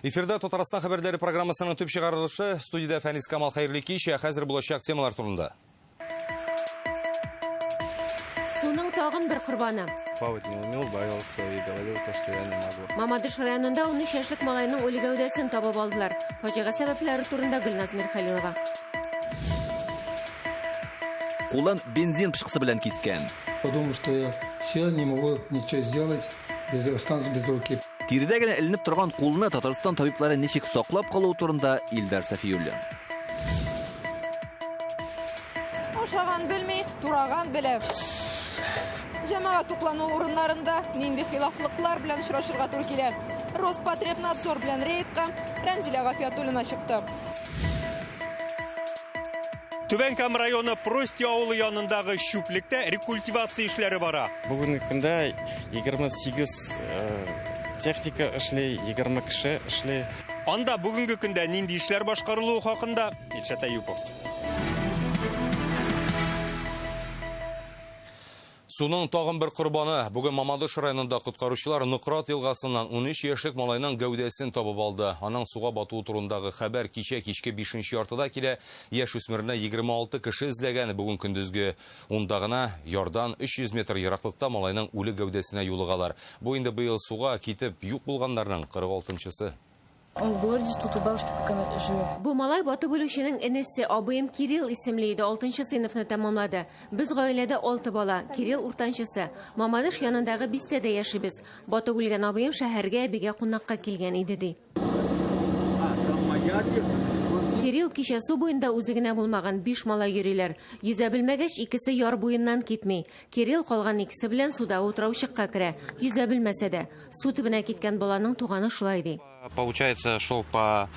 Эфирда Татарстан хабарлары программасының төп шығарылышы студияда Фәнис Камал Хайырлы кеш, хәзер булачак темалар турында. Суның тагын бір құрбаны. Плавать не умел, боялся и говорил то, что я не могу. Мамадыш районында 13 яшьлек малайның үлі гәүдәсен табып алдылар. Фаҗига сәбәпләре турында Гөлназ Мирхәлилова. Кулын бензин пышкысы белән кискән. Подумал, что я все не могу ничего сделать, останусь без руки. Тиридә генә эленеп торган кулны Татарстан табиблары ничек саклап калу турында Илдар Сафиуллин. Ашаган белми, тураган белә. Җәмәгать туклану урыннарында нинди хилафлыклар белән очрашырга туры килә. Роспотребнадзор белән рейдка Рәмзилә Гафиятуллина чыкты. Түбәнкам районы Прости авылы янындагы шүплектә рекультивация эшләре бара. Бүгенге көндә 28 техника эшли, 20 кеше эшли. Анда бүгенге көндә нинди эшләр башкарылуы хакында Илшат Аюпов. Суның тагын бір құрбаны. Бүген Мамадыш районында құтқаручылар Ныкрат елгасыннан 13 яшьлек малайның гәүдәсен табып алды. Аның суга батуы турындагы хәбәр кичә кичке 5 яртыда килә. Яшь үсмерне 26 кеше эзләгән. Бүген көндезге 10-да гына ярдан 300 метр ераклыкта малайның үле гәүдәсенә юлыгалар. Бу инде быел суга китеп юк булганнарның 46-чысы. Он в городе, тут у бабушки пока живет. Бу малай батып үлүченең энесе абыем Кирилл исемле иде, 6-нчы сыйныфны тәмамлады. Без гаиләдә 6 бала, Кирилл уртанчысы. Мамадыш янындагы бистәдә яшибез. Батып үлгән абыем шәһәргә бигә кунакка килгән иде ди. Кирилл кичә су буенда үзе генә булмаган 5 малай йөриләр. Йөзә белмәгәч, икесе яр буеннан китми. Кирилл калган икесе белән суда утраучыкка керә. Йөзә белмәсә дә, су төбенә киткән баланың туганы шулай ди. Получается, шел по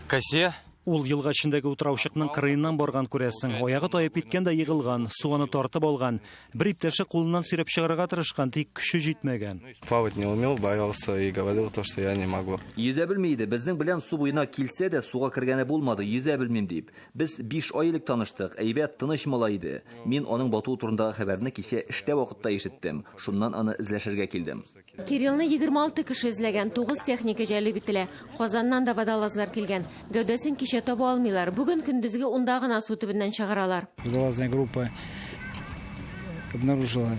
косе. Ул елга эчендәге утраучыкның кырыеннан барган күрәсең. Аягы таеп киткәндә егылган, суганы тартып алган. Бер иптәше кулыннан сиреп чыгарга тырышкан, тик көче җитмәгән. Плавать не умел, боялся и говорил то, что я не могу. Йөзә белмәйде. Безнең белән су буена килсә дә суга кергәне булмады. Йөзә белмим дип. Без 5 ай элек таныштык. Әйбәт тыныч малай иде. Мин аның батуы турындагы хәбәрне кичә эштә вакытта ишеттем. Шуннан аны эзләшергә килдем. Кириллны 26 кеше эзләгән, 9 техника җәлеп ителә. Казаннан да водолазлар килгән. Гәүдәсен кичә таба алмыйлар. Бүген көндезге 10-да гына су төбеннән чыгаралар. Водолазная группа обнаружила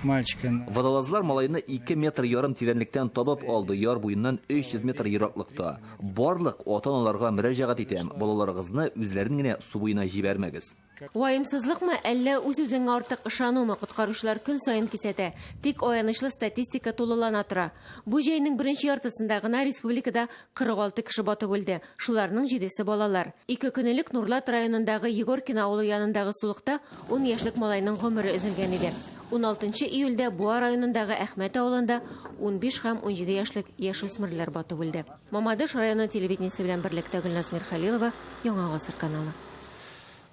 мальчика. Водолазлар малайны 2,5 метр тирәнлектән табып алды, яр буеннан 300 метр ераклыкта. Барлык ата-аналарга мөрәҗәгать итәм. Балаларыгызны үзләрен генә су буена җибәрмәгез. Ваемсызлыкмы, әллә үз-үзеңә артык ышанумы коткаручылар көн сайын кисәтә. Тик аянычлы статистика тулылана тора. Бу җәйнең беренче яртысында гына республикада 46 кеше батып үлде. Шуларның 7-се балалар. 2 көнлек Нурлат районындагы Егоркина авылы янындагы сулыкта 10 яшьлек малайның гомере өзелгән иде. 16 июльдә Буа районындагы Әхмәт авылында 15 һәм 17 яшьлек яшүсмерләр батып үлде. Мамадыш районы телевидениесе белән берлектә Гөлназ Мирхәлилова, Яңа Гасыр каналы.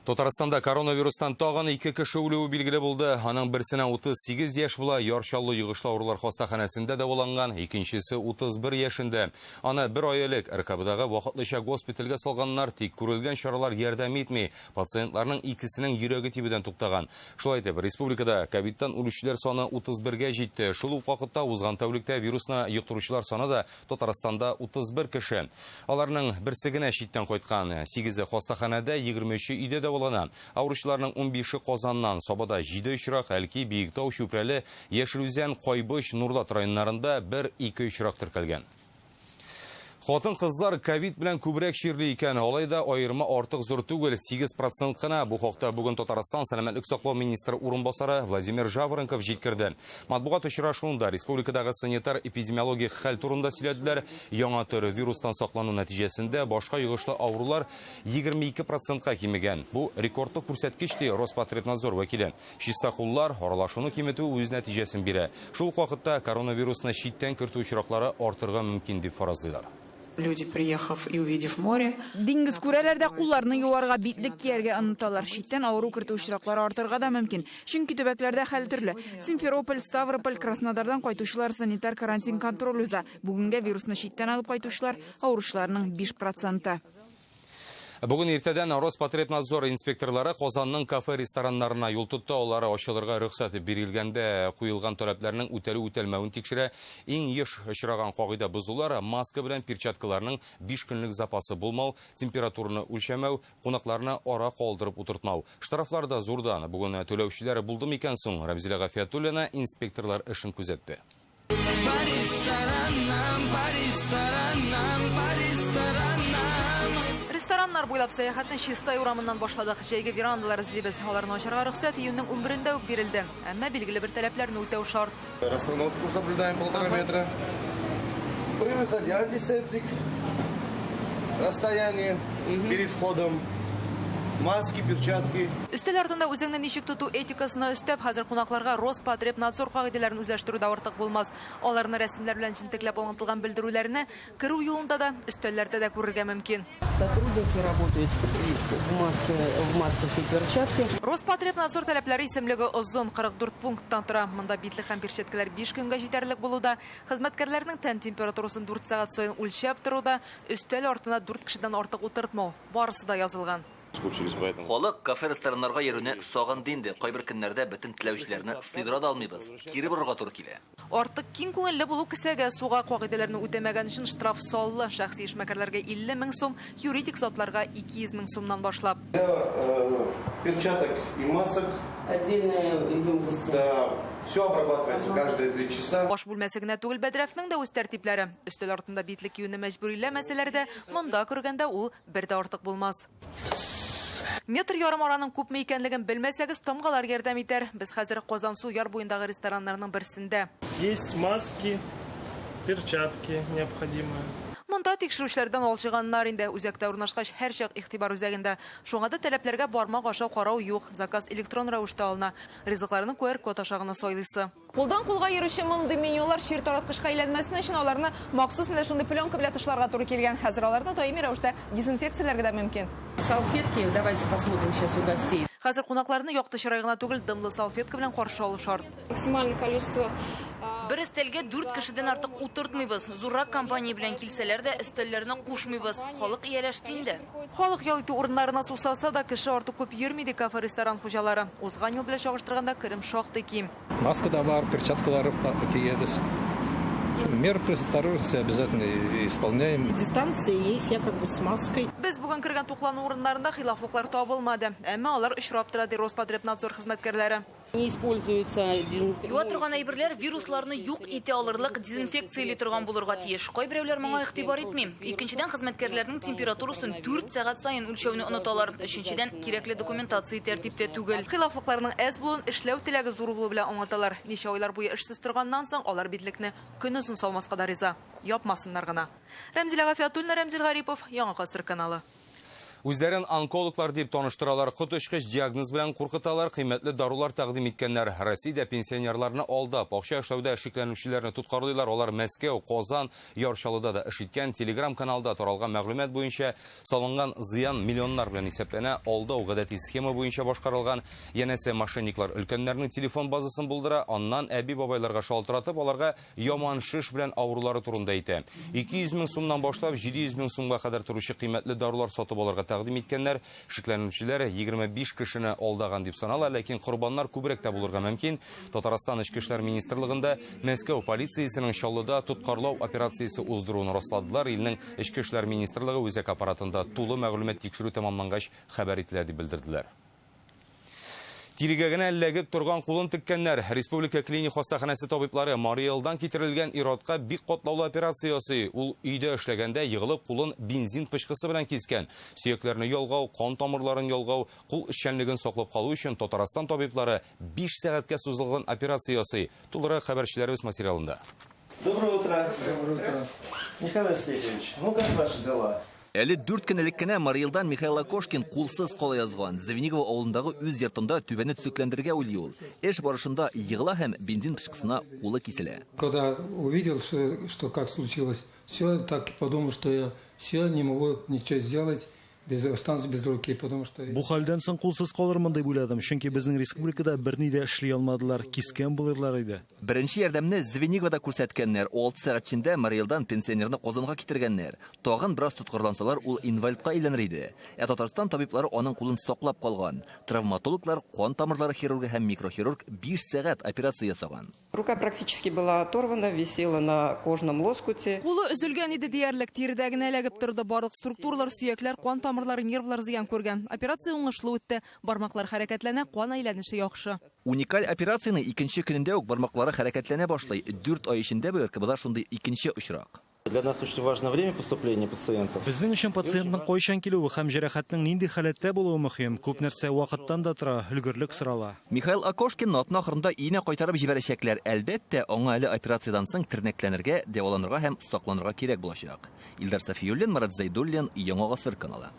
Татарстанда коронавирустан тагын 2 кеше үлүе билгеле булды. Аның берсенә 38 яшь була, Ярчаллы йогышлы авырулар хастаханәсендә дәваланган, икенчесе 31 яшендә. Аны 1 ай элек РКБдагы вакытлыча госпитальгә салганнар, тик күрелгән чаралар ярдәм итми. Пациентларның икесенең йөрәге тибүдән туктаган. Шулай итеп, республикада ковидтан үлүчеләр саны 31-гә җитте. Шул ук вакытта узган тәүлектә вирусны йоктыручылар саны да Татарстанда 31 кеше. Аларның берсе генә читтән кайткан, 8-е хастаханәдә, 23-е өйдә дәваланган. Ауручыларның 15-е Казаннан, Сабада 7 очрак, Әлки, Биектау, Чүпрәле, Яшелүзән, Кайбыш, Нурлат районнарында 1-2 очрак теркәлгән. Хатын-кызлар ковид белән күбрәк чирли икән, алайда аерма артык зур түгел, 8% кына. Бу хакта бүген Татарстан сәламәтлек саклау министры урынбасары Владимир Жаворонков җиткерде. Матбугат очрашуында республикадагы санитар-эпидемиологик хәл турында сөйләделәр. Яңа төр вирустан саклану нәтиҗәсендә башка йогышлы авырулар 22%-ка кимегән. Бу рекордлык күрсәткеч ди Роспотребнадзор вәкиле. Чистакуллар аралашуны киметү үз нәтиҗәсен бирә. Шул вакытта коронавирусны читтән кертү очраклары артырга мөмкин дип фаразлыйлар. Люди, приехав и увидев море. Диңгез күрәләрдә кулларны юарга, битлек кияргә оныталар. Читтән авыру кертү очраклары артырга да мөмкин. Чөнки төбәкләрдә хәл төрле. Симферополь, Ставрополь, Краснодардан кайтучылар санитар карантин контроль уза. Бүгенгә вирусны читтән алып кайтучылар авыручыларның 5%. Бүгін ертеден Роспотребнадзор инспекторлары Қозанның кафе-рестораннарына юл тутты, олары ашылырға рұқсаты берілгенде қойылған талапларның үтәлі-үтәлмәуін текшірі. Ең еш ұшыраған қағида бұзулар маска белән перчаткаларның 5 көнлек запасы булмау, температураны өлчәмәү, қонақларны ара калдырып утыртмау. Штрафлар да зурдан. Бүгін төләүчеләр булды микән соң? Рәмзилә Гафиятуллина инспекторлар эшен күзәтте. Рестораннар буйлап сәяхәтне Чистай урамыннан башладык. Җәйге верандалар эзлибез. Аларны ачарга рөхсәт июньнең 11-ндә үк бирелде. Әмма белгілі бір таләпләрне үтәү шарт. Расстановку соблюдаем 1,5 метра. При выходе антисептик. Расстояние перед входом. Маски, перчатки. Өстәл артында үзеңне ничек тоту этикасына өстәп, хәзер кунакларга Роспотребнадзор кагыйдәләрен үзләштерүдә артык булмас. Аларны рәсемнәр белән җентекләп аңлатылган белдерүләрне керү юлында да, өстәлләрдә дә күрергә мөмкин. Сотрудники работают в масках и перчатке. Роспотребнадзор таләпләре исемлеге озын 44 пункттан тора. Монда битлек һәм перчаткалар 5 көнгә җитәрлек булуда, хезмәткәрләрнең тән температурасын 4 сәгать саен үлчәп торуда, өстәл артына 4 кешедән артык утыртмау. Барысы да язылган. Халык кафе-рестораннарга йөрүне сагынды инде. Кайбер көннәрдә бөтен теләүчеләрне сыйдыра да алмыйбыз. Кире борырга туры килә. Артык киң күңелле булу кесәгә суга кагыйдәләрне үтәмәгән өчен штраф саллы. Шәхси эшмәкәрләргә 50 000 сум, юридик затларга 200 000 сумнан башлап. Перчаток и масок. Отдельные емкости. Да, все обрабатывается каждые 3 часа. Баш бүлмәсе генә түгел, Бәдрәфнең дә үз тәртипләре. Өстәл артында битлек киюне мәҗбүриләмәсәләр дә, монда күргәндә ул бер дә артык булмас. Метр ярым араның күпме икәнлеген белмәсәгез, тамгалар ярдәм итәр. Без хәзер Казан су яр буендагы рестораннарның берсендә. Есть маски, перчатки необходимые. Монда тикшерүчләрдән алчыганнар инде. Үзәктә урнашкач һәр чак игътибар үзәгендә. Шуңа да таләпләргә бармак ашау карау юк. Заказ электрон рәвештә алына. Ризыкларны QR-код аша гына сайлыйсы. Кулдан кулга йөрүче мондый менюлар чир тараткычка әйләнмәсен өчен аларны махсус менә шундый пленка белән тышларга туры килгән. Хәзер аларны даими рәвештә дезинфекцияләргә дә мөмкин. Салфетки, давайте посмотрим сейчас у гостей. Хәзер кунакларны якты чырай гына түгел, дымлы салфетка белән каршы алу шарт. Максимальное количество. Бер өстәлгә 4 кешедән артык утыртмыйбыз. Зуррак компания белән килсәләр дә өстәлләрне кушмыйбыз. Халык ияләште инде. Халык ял итү урыннарына сусаса да кеше артык күп йөрми ди кафе-ресторан хуҗалары. Узган ел белән чагыштырганда керем шактый ким. Маска да бар, перчаткалар киебез. Меры предосторожности обязательно исполняем. Дистанция есть, я как бы с маской. Без бүген кергән туклану урыннарында хилафлыклар табылмады. Әмма алар очрап тора ди Роспотребнадзор хезмәткәрләре. Не используются дезинфекция. Юа торган әйберләр вирусларны юк итә алырлык дезинфекцияле торган булырга тиеш. Кайберәүләр моңа игътибар итми. Икенчедән хезмәткәрләрнең температурасын 4 сәгать саен үлчәүне оныталар. Өченчедән кирәкле документация тәртиптә түгел. Хилафлыкларның әз булуын эшләү теләге зур булу белән аңлаталар. Ничә айлар буе эшсез торганнан соң алар битлекне көнөсен салмаска да риза. Япмасыннар гына. Рәмзилә Гафиятуллина, Рәмзил Гарипов, Яңа Гасыр каналы. Үзләрен онкологлар дип таныштыралар, коточкыч диагноз белән куркыталар, кыйммәтле дарулар тәкъдим иткәннәр. Россиядә пенсионерларны алдап, акча эшләүдә шикләнүчеләрне тоткарлыйлар. Алар Мәскәү, Казан, Яршалыда да эш иткән. Telegram каналда таралган мәгълүмат буенча салынган зыян миллионнар белән исәпләнә. Алдау гадәти схема буенча башкарылган. Янәсе мошенниклар өлкәннәрнең телефон базасын булдыра, аннан әби-бабайларга шалтыратып, аларга яман шиш белән авырулары турында әйтә. 200 000 сумнан башлап 700 000 сумга кадәр торучы кыйммәтле дарулар сатып алырга тәкъдим иткәннәр. Шикләнүчеләр 25 кешене алдаган дип санала, ләкин корбаннар күбрәк тә булырга мөмкин. Татарстан Эчке эшләр министрлыгында Мәскәү полициясенең Чаллыда тоткарлау операциясе уздыруын расладылар. Илнең Эчке эшләр министрлыгы үзәк аппаратында тулы мәгълүмат тикшерү тәмамлангач хәбәр ителә дип белдерделәр. Тирегә генә ләгеп торган кулын теккәннәр. Республика клиник хастаханәсе табиблары Мариэлдан китерелгән иротка бик катлаулы операция ясый. Ул өйдә эшләгәндә егылып кулын бензин пычкысы белән кискән. Сөякләрне ялгау, кан тамырларын ялгау, кул эшчәнлеген саклап калу өчен Татарстан табиблары 5 сәгатькә сузылган операция ясый. Тулырак хәбәрчеләребез материалында. Доброе утро. Доброе утро. Михаил Васильевич, ну как ваши дела? Әле 4 көн элек кенә Мариэлдан Михаил Акошкин кулсыз кала язган. Звенигово авылындагы үз йортында түбәне төзекләндергә уйлый ул. Эш барышында егыла һәм бензин пычкысына кулы киселә. Когда увидел, что как случилось, все так подумал, что я все не могу ничего сделать. без останутся без руки, потому что... Бу хәлдән соң кулсыз калырмын дип уйладым, чөнки безнең республикада берни дә эшли алмадылар, кискән булырлар иде. Беренче ярдәмне Звенигорда күрсәткәннәр, 6 сәгать эчендә Мариэлдан пенсионерны Казанга китергәннәр. Тагын бераз тоткарлансалар, ул инвалидка әйләнер иде. Татарстан табиблары аның кулын саклап калган. Травматологлар, кан тамырлары хирургы һәм микрохирург 5 сәгать операция ясаган. Рука практически была оторвана, висела на кожном лоскуте. Кулы өзелгән иде диярлек, тирдә генә эләгеп торды. Барлык структуралар, сөякләр, кан тамырлары, нервлар зыян күргән. Операция уңышлы үтте. Бармаклар хәрәкәтләнә, кан әйләнеше яхшы. Уникаль операцияның икенче көнендә үк бармаклары хәрәкәтләнә башлый. 4 ай эчендә БРКБда шундый икенче очрак. Для нас очень важно время поступления пациентов. Безнең өчен пациентның кайчан килүе һәм җәрәхәтнең нинди халәттә булуы мөһим. Күп нәрсә вакыттан да тора, өлгерлек сорала. Михаил Акошкин атна ахырында ине кайтарып җибәрәчәкләр. Әлбәттә, аңа әле операциядан соң тернәкләнергә, дәваланырга һәм сакланырга кирәк булачак. Илдар Сафиуллин, Марат Зайдуллин, Яңа Гасыр каналы.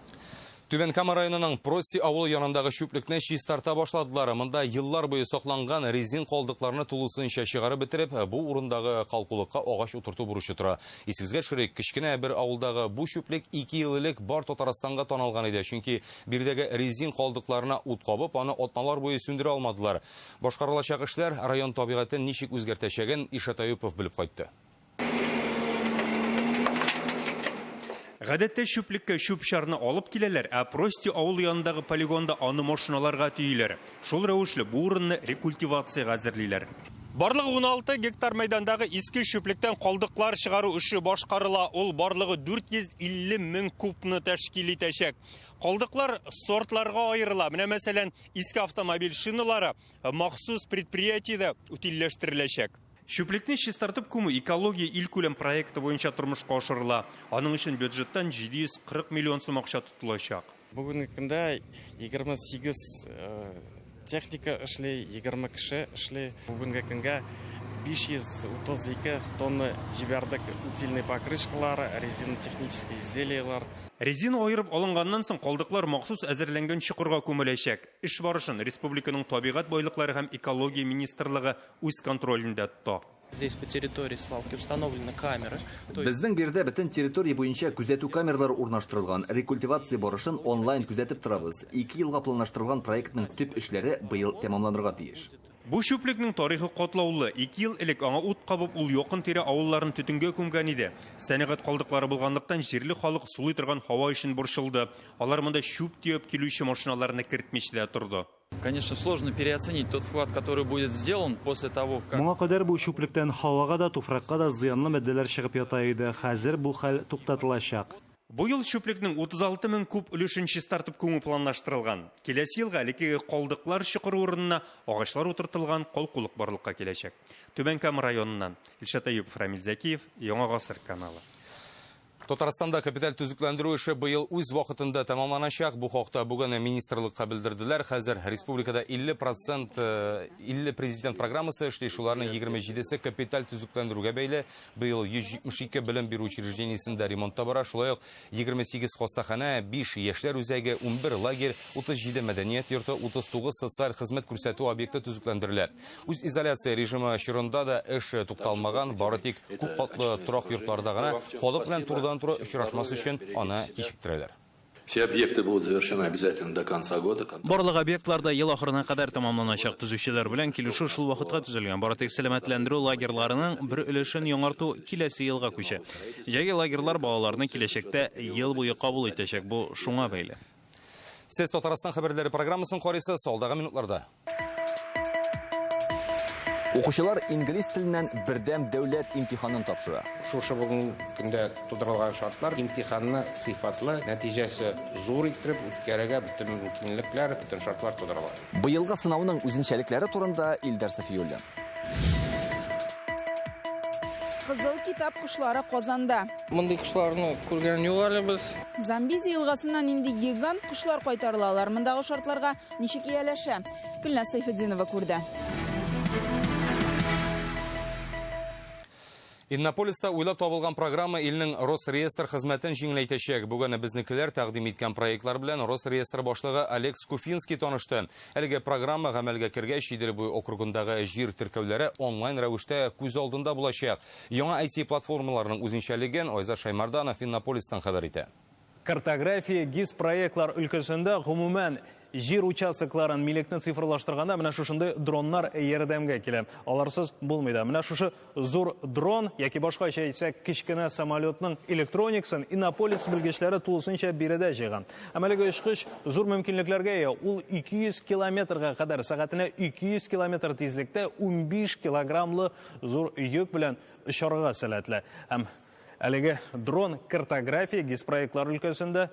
Түбән Кама районының Прости авыл янындагы шүплекне чистарта башладылар. Монда еллар буе сакланган резин калдыкларны тулысынча чыгарып бетереп, бу урындагы калкулыкка агач утырту бурычы тора. Исегезгә төшерик, кичкенә бер авылдагы бу шүплек 2 ел элек бар Татарстанга танылган иде, чөнки бирдәге резин калдыкларына ут кабып, аны атналар буе сүндерә алмадылар. Башкарылачак эшләр район табигатын ничек үзгәртәчәген Ишат Аюпов белеп кайтты. Гадәттә шүплеккә шүп шарны алып киләләр, ә Прости авыл янындагы полигонда аны машиналарга төйләр. Шул рәвешле бу урынны рекультивациягә әзерлиләр. Барлыгы 16 гектар мәйдандагы иске шүплектән калдыклар чыгару эше башкарыла. Ул барлыгы 450 мең кубны тәшкил итәчәк. Калдыклар сортларга аерыла. Менә мәсәлән, иске автомобиль шиналары махсус предприятиедә утилләштереләчәк. Шүплекне чистартып күмү экология илкүләм проекты буенча тормышка ашырыла. Аның өчен бюджеттан 740 миллион сум акча тотылачак. Бүгенге көндә 28 техника эшли, 20 кеше эшли. Бүгенге көнгә 532 тонна җибәрдек утильный покрышкалар, резин технические изделиялар. Резина айырып алынганнан соң калдыклар махсус әзерләнгән чокырга күмеләчәк. Эш барышын республиканың табигать байлыклары һәм экология министрлыгы үз контролендә тота. Здесь по территории свалки установлены камеры. Безнең бирдә бөтен территория буенча күзәтү камералары урнаштырылган. Рекультивация барышын онлайн күзәтеп торабыз. 2 елга планлаштырылган проектның төп эшләре быел тәмамланырга тиеш. Бу шүплекнең тарихы катлаулы. 2 ел элек аңа ут кабып, ул якын тирә авылларын төтөнгә күмгән иде. Сәнәгать калдыклары булганлыктан җирле халык сулый торган һава өчен борчылды. Алар монда шүп тиеп килүче машиналарны кертмичә торды. Конечно, сложно переоценить тот вклад, который будет сделан после того, как... Моңа кадәр бу шүплектән һавага да, туфракка да зыянлы матдәләр чыгып ята иде. Хәзер бу хәл туктатылачак. Бу ел шүплекнең 36 мең куб өлешен чистартып күмү планлаштырылган. Киләсе елга әлеге калдыклар чыкыру урынына агачлар утыртылган калкулык барлыкка киләчәк. Түбән Кама районыннан Илшат Аюпов, Рамил Зәкиев, Яңа Гасыр каналы. Татарстанда капиталь төзекләндерү эше быел үз вакытында тәмамланачак. Бу хакта бүген министрлыкка белдерделәр. Хәзер республикада 50% президент программасы эшли, шуларның 27-се капиталь төзекләндерүгә бәйле. Быел 172 белем бирү учреждениесендә ремонтта бара. Шулай ук 28 хастахана, 5 яшьләр үзәге, 11 лагерь, 37 мәдәният йорты, 39 социаль хезмәт күрсәтү объекты төзекләндерелә. Үз изоляция режимы чорында да эш тукталмаган, бары тик күп катлы торак йортларда гына халык белән турыдан очрашмас өчен аны кичектерәләр. Все объекты будут завершены обязательно до конца года. Барлык объектларда ел ахырына кадәр тәмамланачак. Төзүчеләр белән килешү шул вакытка төзелгән. Бары тик сәламәтләндерү лагерьларының бер өлешен яңарту киләсе елга күчә. Җәйге лагерьлар балаларны киләчәктә ел буе кабул итәчәк. Бу шуңа бәйле. Сез Татарстан хәбәрләре программасын карыйсыз, алдагы минутларда. Укучылар инглиз теленнән бердәм дәүләт имтиханын тапшыра. Шушы бүгенге көндә тудырылган шартлар имтиханны сыйфатлы, нәтиҗәсе зур иттереп үткәрергә бөтен мөмкинлекләр, бөтен шартлар тудырыла. Быелгы сынауның үзенчәлекләре турында Илдар Сафиуллин. Кызыл китап кышлары Казанда. Мондый кышларны күргән юк әле без. Замбези елгасыннан инде гигант кышлар кайтарылалар. Мондагы шартларга ничек ияләшә? Гөлназ Сайфетдинова күрде. Иннополиста уйлап табылган программа илнең Росреестр хезмәтен җиңеләйтәчәк. Бүген безнекеләр тәкъдим иткән проектлар белән Росреестр башлыгы Олег Скуфинский танышты. Әлеге программа гамәлгә кергәч, Идел-Буй округындагы җир теркәүләре онлайн рәвештә күз алдында булачак. Яңа IT платформаларының үзенчәлеген Айза Шаймарданов Иннополистан хәбәр итә. Картография ГИС проектлар өлкәсендә гомумән жер участокларын милекне цифрлаштырганда менә шушындай дроннар ярдәмгә килә. Аларсыз булмыйды. Менә шушы зур дрон яки башкача әйтсәк кечкенә самолетның электрониксын Иннополис белгечләре тулысынча биредә җыйган. Әмәлеге очкыч зур мөмкинлекләргә ия. Ул 200 километрга кадәр сәгатенә 200 километр тизлектә 15 килограммлы зур йөк белән очарга сәләтле. Һәм әлеге дрон картография ГИС проектлар өлкәсендә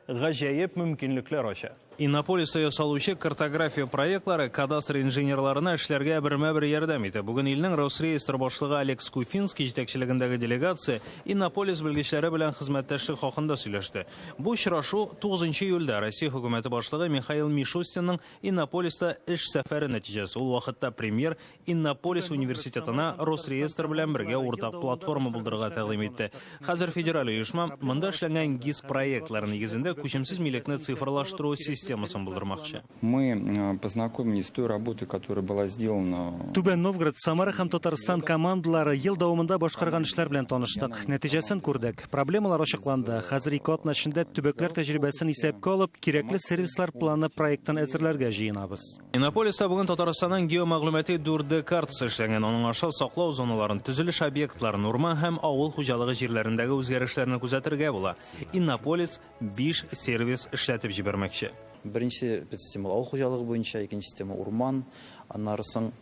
гаҗәеп мөмкинлекләр ача. Иннополиста ясалучы картография проектлары кадастр инженерларына эшләргә бермә-бер ярдәм итә. Бүген илнең Росреестр башлыгы Алекс Куфинский җитәкчелегендәге делегация Иннополис белгечләре белән хезмәттәшлек хакында сөйләште. Бу очрашу 9 июльдә Россия хөкүмәте башлыгы Михаил Мишустинның Иннополиста эш сәфәре нәтиҗәсе. Ул вакытта премьер Иннополис университетына Росреестр белән бергә уртак платформа булдырырга тәкъдим итте. Хәзер федераль оешма монда эшләнгән ГИС проектлары нигезендә күчемсез милекне цифрлаштыру Мы познакомились с той работой, которая была сделана. Түбән Новгород, Самара һәм Татарстан командалары ел дәвамында башкарган эшләр белән таныштык. Нәтиҗәсен күрдек. Проблемалар ачыкланды. Хәзер 2 атна эчендә төбәкләр тәҗрибәсен исәпкә алып, кирәкле сервислар планы проектын әзерләргә җыенабыз. Иннополиста бүген Татарстанның геомәгълүмати 4D картасы эшләнгән. Аның аша саклау зоналарын, төзелеш объектларын, урман һәм авыл хуҗалыгы җирләрендәге үзгәрешләрне күзәтергә була. Иннополис 5 сервис эшләтеп җибәрмәкче. Беренче система авыл хуҗалыгы буенча, икенче система урман, аннарысын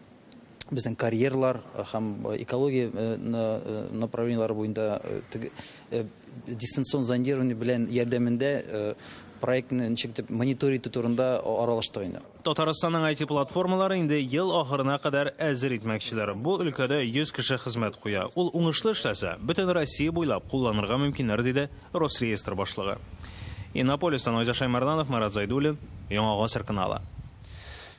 безнең карьерлар һәм экология направлениелары буенча дистанцион зондирование белән ярдәмендә проектны ничек мониторинг турында аралаштык инде. Татарстанның IT платформалары инде ел ахырына кадәр әзер итмәкчеләр. Бу өлкәдә 100 кеше хезмәт куя. Ул уңышлы эшләсә, бөтен Россия буйлап кулланырга мөмкиннәр диде Росреестр башлыгы. Иннополистан Айза Шаймарданов, Марат Зайдуллин, Яңа Гасыр каналы.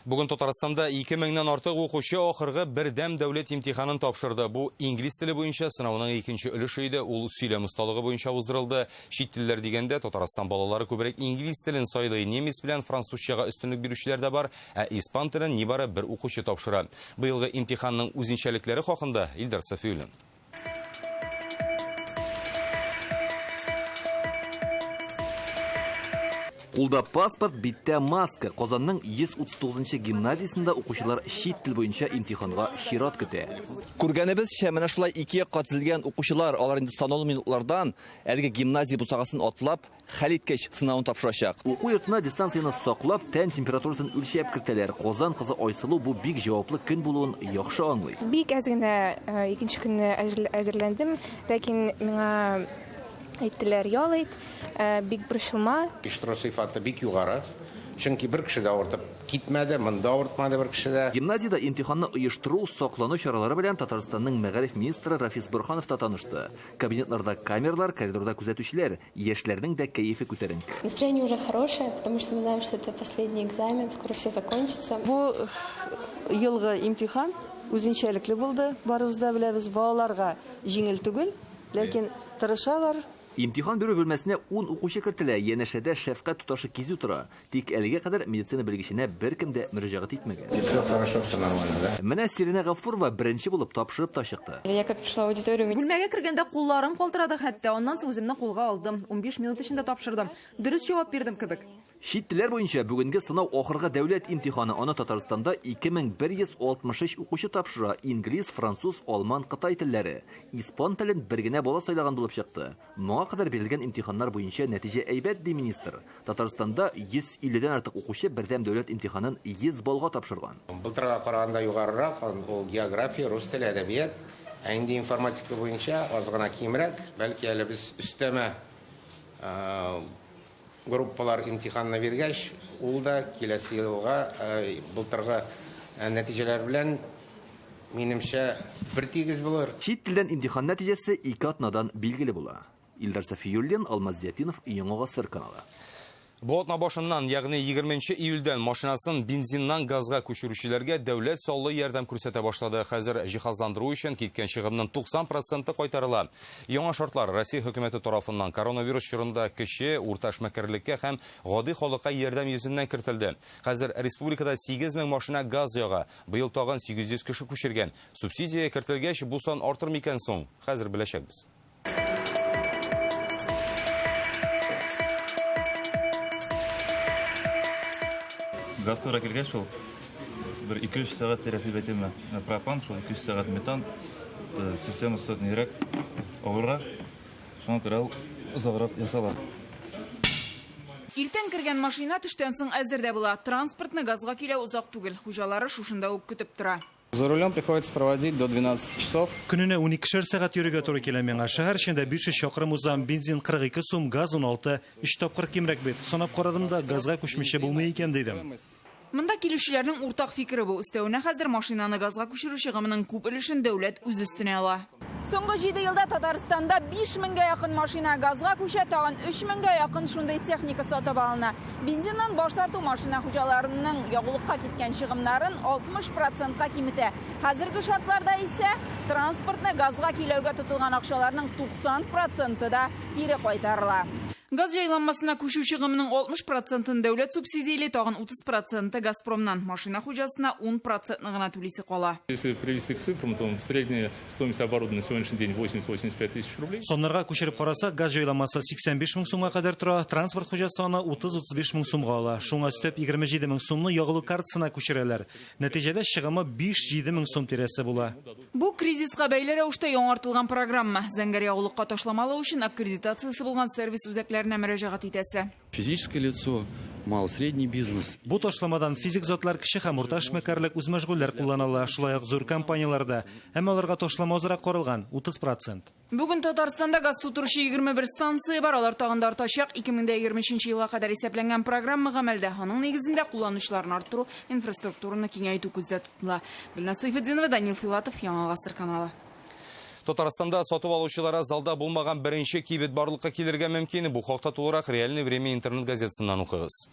Бүген Татарстанда 2000-нән артык укучы ахыргы бердәм дәүләт имтиханын тапшырды. Бу инглиз теле буенча сынауның 2нче өлеше иде. Ул сөйләм осталыгы буенча уздырылды. Чит телләр дигәндә Татарстан балалары күбрәк инглиз телен сайлый, немец белән французчага өстенлек бирүчеләр дә бар, ә испан телен нибары бер укучы тапшыра. Быелгы имтиханның үзенчәлекләре хакында Илдар Сафиуллин. Кулда паспорт, биттә маска. Казанның 139-нчы гимназиясендә укучылар чит тел буенча имтиханга чират көтә. Күргәнебезчә, менә шулай 2 кат тезелгән укучылар алар инде санаулы минутлардан әлеге гимназия бусагасын атлап, хәлиткеч сынавын тапшырачак. Уку йортына дистанцияны саклап, тән температурасын үлчәп кертәләр. Казан кызы Айсылу бу бик җаваплы көн булуын яхшы аңлый. Бик әз генә икенче көнне әзерләндем, ләкин миңа әйттеләр ялыйт, бик борчылма. Иштыру сыйфаты бик югары. Чөнки бер кеше дә авыртып китмәде, монда авыртмады бер кеше дә. Гимназияда имтиханны оештыру, саклану чаралары белән Татарстанның мәгариф министры Рафис Борханов та танышты. Кабинетларда камералар, коридорда күзәтүчеләр, яшьләрнең дә кәефе күтәренке. Настроение уже хорошее, потому что мы знаем, что это последний экзамен, скоро все закончится. Бу елгы имтихан үзенчәлекле булды. Барыбызда беләбез, балаларга җиңел түгел, ләкин тырышалар. Имтихан бирү бүлмәсенә 10 укучы кертелә, янәшәдә шәфкать туташы кизү тора. Тик әлегә кадәр медицина белгеченә беркем дә мөрәҗәгать итмәгән. Менә Сирина Гафурова беренче булып тапшырып та чыкты. Я как пришла в аудиторию, бүлмәгә кергәндә кулларым калтырады хәтта, аннан соң үземне кулга алдым. 15 минут эчендә тапшырдым. Дөрес җавап бирдем кебек. Чит телләр буенча бүгенге сынау ахыргы дәүләт имтиханы аны Татарстанда 2163 укучы тапшыра. Инглиз, француз, алман, кытай телләре. Испан телен бер генә бала сайлаган булып чыкты. Моңа кадәр бирелгән имтиханнар буенча нәтиҗә әйбәт ди министр. Татарстанда 150дән артык укучы бердәм дәүләт имтиханын 100 балга тапшырган. Былтырга караганда югарырак, ул география, рус теле, әдәбият, инде информатика буенча аз гына кимрәк, бәлки әле без өстәмә группалар имтиханны биргәч, ул да киләсе елга былтыргы нәтиҗәләр белән минемчә бер тигез булыр. Чит телдән имтихан нәтиҗәсе 2 атнадан билгеле була. Илдар Сафиуллин, Алмаз Зиятинов, Яңа Гасыр каналы. Бу атна башыннан, ягъни 20 июльдән машинасын бензиннан газга күчерүчеләргә дәүләт саллы ярдәм күрсәтә башлады. Хәзер җиһазландыру өчен киткән чыгымның 90% кайтарыла. Яңа шартлар Россия хөкүмәте тарафыннан коронавирус чорында кече, урта эшмәкәрлеккә һәм гади халыкка ярдәм йөзеннән кертелде. Хәзер республикада 8000 машина газ яга. Быел тагын 800 кеше күчергән. Субсидия кертелгәч, бу сан артыр микән соң? Хәзер беләчәкбез. Газтура келгәч ул бер 2-3 сәгать тирәсендә әйтәм, пропан, шул 2 сәгать метан системасы нирәк авырга. Шуңа күрә ул озаграк ясала. Иртән кергән машина төштән соң әзер дә була. Транспортны газга килә узак түгел. Хуҗалары шушында ук көтеп тора. За рулем приходится проводить до 12 часов. Көненә 12 сәгать йөрергә туры килә миңа. Шәһәр эчендә 500 чакрым узам, бензин 42 сум, газ 16, 3 тапкыр кимрәк бит. Санап карадым да, газга күчмичә булмый икән дидем. Монда килүчеләрнең уртак фикере бу. Өстәвенә хәзер машинаны газга күчерү чыгымының күп өлешен дәүләт үз өстенә ала. Соңгы 7 елда Татарстанда 5000-гә якын машина газга күчә, тагын 3000-гә якын шундай техника сатып алына. Бензиннан баш тарту машина хуҗаларының ягулыкка киткән чыгымнарын 60%-ка киметә. Хәзерге шартларда исә транспортны газга киләүгә тотылган акчаларның 90%-ы да кире кайтарыла. Газ җайланмасына күчү чыгымының 60%-ын дәүләт субсидияле, тагын 30%-ы Газпромнан, машина хуҗасына 10%-ны гына түлисе кала. Если привести к цифрам, то средняя стоимость оборудования на сегодняшний день 80-85 тысяч рублей. Соннарга күчереп карасак, газ җайланмасы 85 мең сумга кадәр тора, транспорт хуҗасы аны 30-35 мең сумга ала. Шуңа өстәп 27 мең сумны ягылу картасына күчерәләр. Нәтиҗәдә чыгымы 5-7 мең сум тирәсе була. Бу кризиска бәйле рәвештә яңартылган программа. Зәңгәр ягулыкка ташламалы өчен аккредитациясе булган сервис үзәкләренә мөрәҗәгать итәсе. Физическое лицо, мал-средний бизнес. Бу ташламадан физик затлар, кече һәм урта эшмәкәрлек үз мәшгульләр кулланыла, шулай ук зур компанияларда. Әмма аларга ташлама азрак каралган 30%. Бүген Татарстанда газ тутыручы 21 станция бар, алар тагын да артачак. 2023 елга кадәр исәпләнгән программа гамәлдә. Аның нигезендә кулланучыларны арттыру, инфраструктураны киңәйтү күздә тотыла. Гөлнас Сайфетдинова, Данил Филатов, Яңа Гасыр каналы. Татарстанда сатып алучылары залда булмаган беренче кибет барлыкка килергә мөмкин. Бу хакта тулырак Реальное время интернет газетасыннан укыгыз.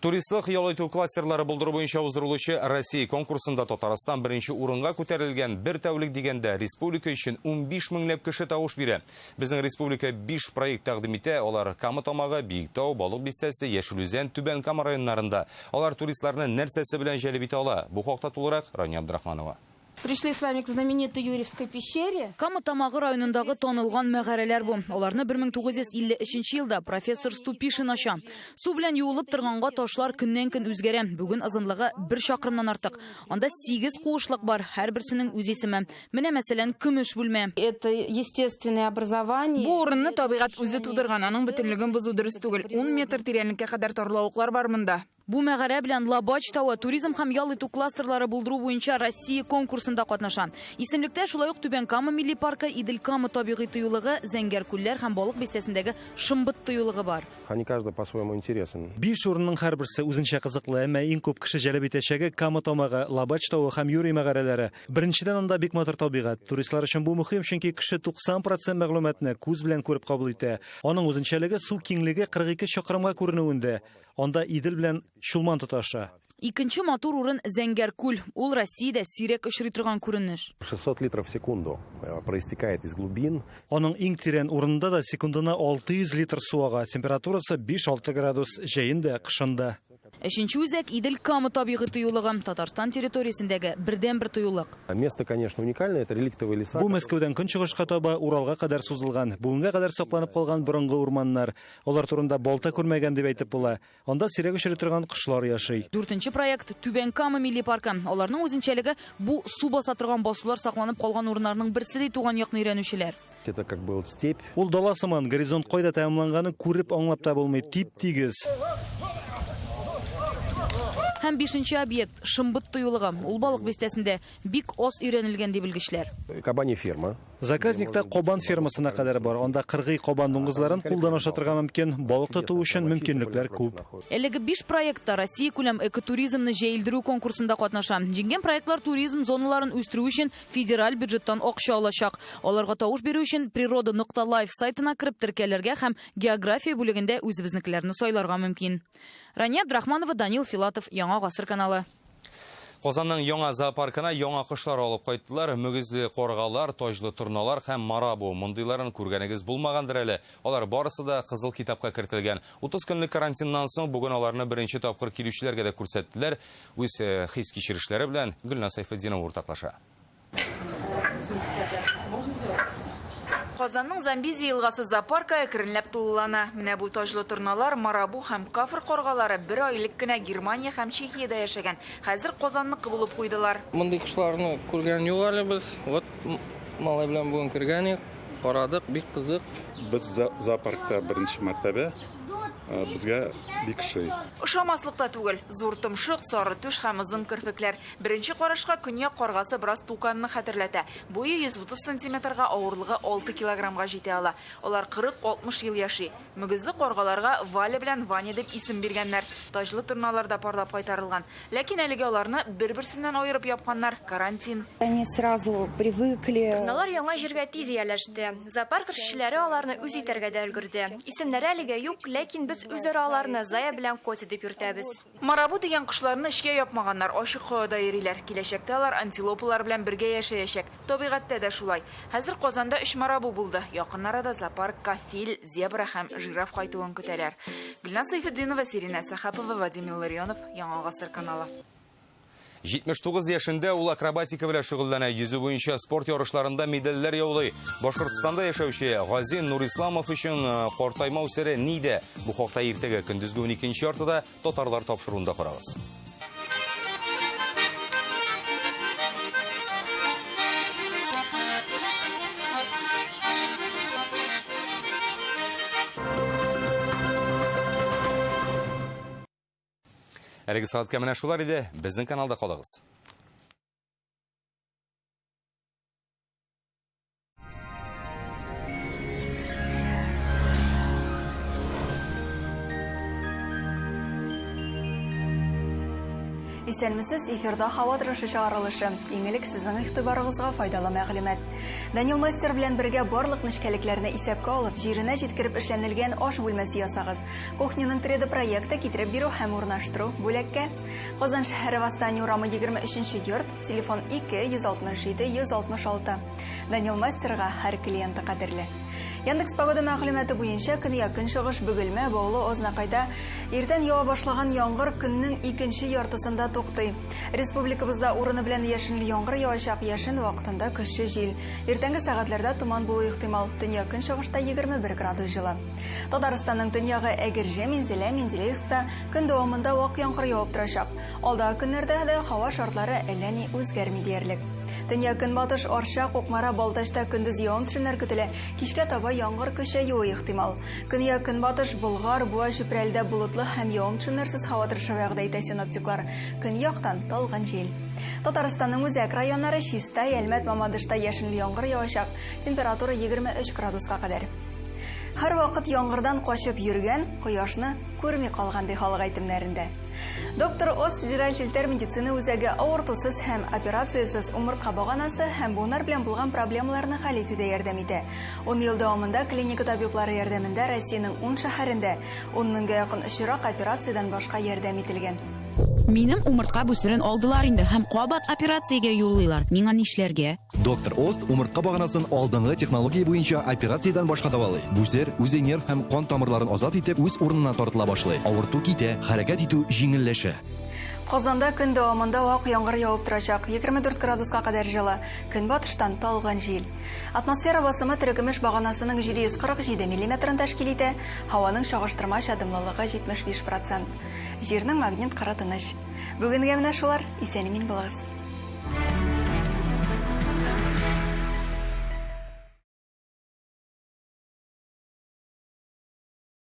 Туристлык ял итү кластерлары булдыру буенча уздырылучы Россия конкурсында Татарстан беренче урынга күтәрелгән. Бер тәүлек дигәндә республика өчен 15 меңләп кеше тавыш бирә. Безнең республика 5 проект тәкъдим итә. Алар Кама тамагы, Биектау, Балык бистәсе, Яшелүзән, Түбән Кама районнарында. Алар туристларны нәрсәсе белән җәлеп итә ала? Бу хакта тулырак Рания Абдрахманова. Пришли с вами к знаменитой Юрьевской пещере. Кама тамагы районындагы танылган мәгарәләр бу. Аларны 1953 елда профессор Ступишин ача. Су белән юылып торганга ташлар көннән-көн үзгәрә. Бүген озынлыгы 1 чакрымнан артык. Анда 8 куышлык бар, һәрберсенең үз исеме. Менә мәсәлән, көмеш бүлмә. Это естественное образование. Бу урынны табигать үзе тудырган, аның бөтенлеген бозу дөрес түгел. 10 метр тирәнлеккә кадәр тарлавыклар бар монда. Бу мәгарә белән Лабач тауы туризм һәм ял итү кластерлары булдыру буенча Россия конкурсында катнаша. Исемлектә шулай ук Түбән Кама милли паркы, Идел Кама табигый тыюлыгы, Зәңгәр күлләр һәм Балык бистәсендәге Шымбыт тыюлыгы бар. Они каждый по-своему интересен. 5 урынның һәрберсе үзенчә кызыклы, әмма иң күп кеше җәлеп итәчәге Кама тамагы, Лабач тауы һәм Юрий мәгарәләре. Беренчедән анда бик матур табигать. Туристлар өчен бу мөһим, чөнки кеше 90% мәгълүматны күз белән күреп кабул итә. Аның үзенчәлеге су киңлеге 42 чакрымга күренүендә. Анда Идел белән Чулман тоташа. Икенче матур урын Зәңгәр күл. Ул Россиядә сирәк очрый торган күренеш. 600 литров в секунду проистекает из глубин. Аның иң тирән урынында да секундына 600 литр су ага. Температурасы 5-6 градус, җәендә, кышында. Өченче үзәк Идел Кама табигый тыюлыгы, Татарстан территориясендәге бердән-бер тыюлык. Место, конечно, уникальное, это реликтовые леса. Бу Мәскәүдән көнчыгышка таба Уралга кадәр сузылган, бүгенгә кадәр сакланып калган борынгы урманнар. Алар турында балта күрмәгән дип әйтеп була. Анда сирәк очрый торган кошлар яшый. 4нче проект Түбән Кама милли паркы. Аларның үзенчәлеге бу су баса торган басулар сакланып калган урыннарның берсе ди туган якны өйрәнүчеләр. Это как бы вот степь. Ул дала сыман, горизонт кайда тәмамланганы күреп аңлап та булмый, тип-тигез. Һәм 5нче объект Шымбыт тыюлыгы. Ул Балык бистәсендә бик аз өйрәнелгән ди белгечләр. Кабани ферма. Заказникта Кобан фермасына кадәр бар. Анда 40 кобан дуңгызларын кулдан ашатырга мөмкин. Балык тоту өчен мөмкинлекләр күп. Әлеге 5 проектта Россия күләм экотуризмны җәелдерү конкурсында катнаша. Җиңгән проектлар туризм зоналарын үстерү өчен федераль бюджеттан акча алачак. Аларга тавыш бирү өчен природа.life сайтына кирип теркәләргә һәм география бүлегендә үзебезнекеләрне сайларга мөмкин. Рания Абдрахманова, Данил Филатов, Яңа Гасыр каналы. Казанның яңа зоопаркына яңа кошлар алып кайттылар. Мөгезле коргалар, тажлы торналар һәм марабу. Мондыйларын күргәнегез булмагандыр әле. Алар барысы да кызыл китапка кертелгән. 30 көнлек карантиннан соң бүген аларны беренче тапкыр килүчеләргә дә күрсәттеләр. Үз хис кичерешләре белән Гөлнас Сайфетдинова уртаклаша. Казанның Замбези елгасы зоопаркы әкренләп тулылана. Менә бу таҗлы торналар Марабу һәм Кафр каргалары бер айлык кына Германия һәм Чехиядә яшәгән. Хәзер Казанныкы булып куйдылар. Мондый кушларны күргән юк әле без. Вот малай белән бүген кергән, карадык, бик кызык. Без зоопаркта беренче мәртәбә. Безгә бик шый. Ошамаслыкта түгел. Зур томшык, сары түш һәм озын керфекләр. Беренче карашка көньяк каргасы бераз туканны хәтерләтә. Буе 130 сантиметрга, авырлыгы 6 килограммга җитә ала. Алар 40-60 ел яши. Мөгезле каргаларга Валя белән Ваня дип исем биргәннәр. Таҗлы торналарда парлап кайтарылган. Ләкин әлегә аларны бер-берсеннән аерып япканнар. Карантин. Они сразу привыкли. Торналар яңа җиргә тиз ияләште. Зоопарк эшчеләре аларны үз итәргә дә өлгерде. Исемнәре әлегә юк, ләкин без үзара аларны Зая белән Коти дип йөртәбез. Марабу дигән кошларны эшкә япмаганнар, ачык һавада йөриләр. Киләчәктә алар антилопалар белән бергә яшәячәк. Табигатьтә дә шулай. Хәзер Казанда 3 марабу булды. Якын арада зоопаркка фил, зебра һәм жираф кайтуын көтәләр. Гөлназ Сайфетдинова, Сирина Сахапова, Вадим Илларионов, Яңа гасыр каналы. 79 яшендә ул акробатика белән шөгыльләнә. Йөзү буенча спорт ярышларында медальләр яулый. Башкортстанда яшәүче Газин Нурисламов өчен картаймау сере нидә? Бу хакта иртәгә көндезге 12нче яртыда татарлар тапшыруында карагыз. Әлеге сәгатькә менә шулар иде. Безнең каналда калыгыз. Исәнмесез, эфирда һава торышы чыгарылышы. Иңелек сезнең игътибарыгызга файдалы мәгълүмат. Данил Мастер белән бергә барлык нечкәлекләрне исәпкә алып, җиренә җиткереп эшләнелгән аш бүлмәсе ясагыз. Кухняның 3D проекты китереп бирү һәм урнаштыру бүләккә. Казан шәһәре Восстание урамы 23нче йорт, телефон 2-167-166. Данил Мастерга һәр клиенты кадерле. Яндекс погода мәгълүматы буенча көньяк көнчыгыш Бөгелмә, Баулы, Ознакайда иртән ява башлаган яңгыр көннең икенче яртысында туктый. Республикабызда урыны белән яшенле яңгыр явачак, яшен вакытында көчсез җил. Иртәнге сәгатьләрдә туман булу ихтимал. Төньяк көнчыгышта 21 градус җылы. Татарстанның төньягы Әгерҗе, Мензелә, Мензелеевскта көн дәвамында вак яңгыр явып торачак. Алдагы көннәрдә дә һава шартлары әллә ни үзгәрми диярлек. Төньяк көнбатыш Арча, Кукмара, Балтачта көндез явым-төшемнәр көтелә. Кичкә таба яңгыр көчәюе ихтимал. Көньяк көнбатыш Болгар, Буа, Чүпрәлдә булытлы һәм явым-төшемнәрсез һава торышы вәгъдә итә синоптиклар. Көньяктан талган җил. Татарстанның үзәк районнары Чистай, Әлмәт, Мамадышта яшенле яңгыр явачак. Температура 23 градуска кадәр. Һәр вакыт яңгырдан качып йөргән, кояшны күрми калган ди халык әйтемнәрендә. Доктор Оз федераль челтәр медицина үзәге авыртусыз һәм операциясыз умыртка баганасы һәм буыннар белән булган проблемаларны хәл итүдә ярдәм итә. 10 ел дәвамында клиника табиблары ярдәмендә Россиянең 10 шәһәрендә 10 меңгә якын очрак операциядән башка ярдәм ителгән. Минем умыртка бүстерен алдылар инде һәм кабат операциягә юллыйлар. Миңа нишләргә? Доктор Ост умыртка баганасын алдынгы технология буенча операциядән башка давалый. Бүсер үзе нерв һәм кан тамырларын азат итеп үз урынына тартыла башлый. Авырту китә, хәрәкәт итү җиңелләшә. Казанда көн дәвамында вак яңгыр явып торачак, 24 градуска кадәр җылы. Көнбатыштан талган җил. Атмосфера басымы терекемеш баганасының 747 мм тәшкил итә, һаваның чагыштырмача дымлылыгы 75%. Җирнең магнит кара тыныч. Бүгенгә менә шулар, исән-имин булыгыз.